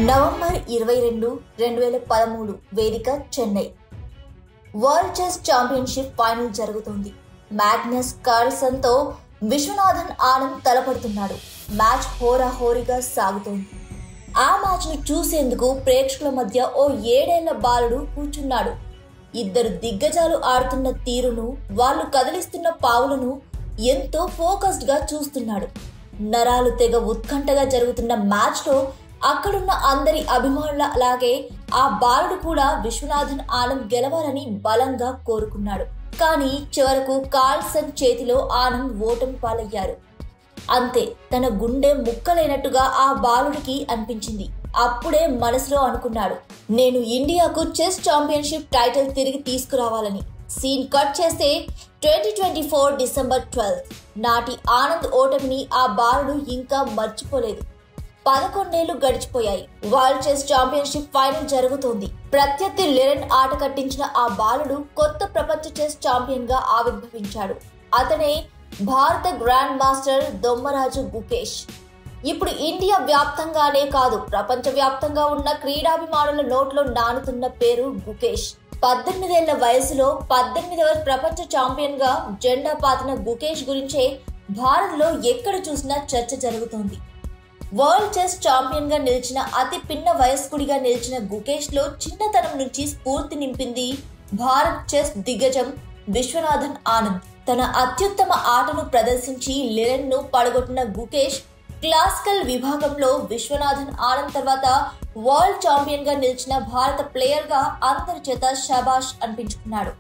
November 22, 2013 వేదిక Chennai. World chess championship final జరుగుతోంది. Magnus Carlsen తో విశ్వనాథన్ ఆనంద్ తలపడుతున్నాడు. మ్యాచ్ హోరాహోరీగా సాగుతోంది. ఆ మ్యాచ్ ను చూసేందుకు ప్రేక్షకుల మధ్య ఓ 7 ఏళ్ల బాలుడు కూర్చున్నాడు. ఇద్దరు దిగ్గజాలు ఆడుతున్న తీరును, వాళ్ళు కదిలిస్తున్న పావులను ఎంతో ఫోకస్డ్ గా చూస్తున్నాడు. నరాలు తెగ ఉత్కంఠగా జరుగుతున్న మ్యాచ్ లో అక్కడున్న అందరి అభిమానుల అలాగే ఆ బాలుడు కూడా విశ్వనాథన్ ఆనంద్ గెలవాలని బలంగా కోరుకున్నాడు. కానీ చివరకు కార్ల్సన్ చేతిలో ఆనంద్ ఓటమి పాలయ్యారు. అంతే, తన గుండె ముక్కలైనట్టుగా ఆ బాలుడికి అనిపించింది. అప్పుడే మనసులో అనుకున్నాడు, నేను ఇండియాకు చెస్ ఛాంపియన్షిప్ టైటిల్ తిరిగి తీసుకురావాలని. సీన్ కట్ చేస్తే 2024 డిసెంబర్ 12 నాటి ఆనంద్ ఓటమిని ఆ బాలుడు ఇంకా మర్చిపోలేదు. 11 ఏళ్లు గడిచిపోయాయి. వరల్డ్ చెస్ ఛాంపియన్షిప్ ఫైనల్ జరుగుతోంది. ప్రత్యర్థి లిరెన్ ఆట కట్టించిన ఆ బాలుడు కొత్త ప్రపంచ చెస్ ఛాంపియన్ గా ఆవిర్భవించాడు. అతనే భారత గ్రాండ్ మాస్టర్ దొమ్మరాజు గుకేష్. ఇప్పుడు ఇండియా వ్యాప్తంగానే కాదు, ప్రపంచ వ్యాప్తంగా ఉన్న క్రీడాభిమానుల నోట్లో నానుతున్న పేరు గుకేష్. 18 ఏళ్ల వయసులో 18వ ప్రపంచ ఛాంపియన్ గా జెండా పాతిన గుకేష్ గురించే భారత్ లో ఎక్కడ చూసినా చర్చ జరుగుతోంది. వరల్డ్ చెస్ ఛాంపియన్ గా నిలిచిన అతి పిన్న వయస్కుడిగా నిలిచిన గుకేష్ లో చిన్నతనం నుంచి స్ఫూర్తి నింపింది భారత్ చెస్ దిగ్గజం విశ్వనాథన్ ఆనంద్. తన అత్యుత్తమ ఆటను ప్రదర్శించి లిరెన్ ను పడగొట్టిన గుకేష్ క్లాసికల్ విభాగంలో విశ్వనాథన్ ఆనంద్ తర్వాత వరల్డ్ ఛాంపియన్ గా నిలిచిన భారత ప్లేయర్ గా అందరి చేత షాబాష్ అనిపించుకున్నాడు.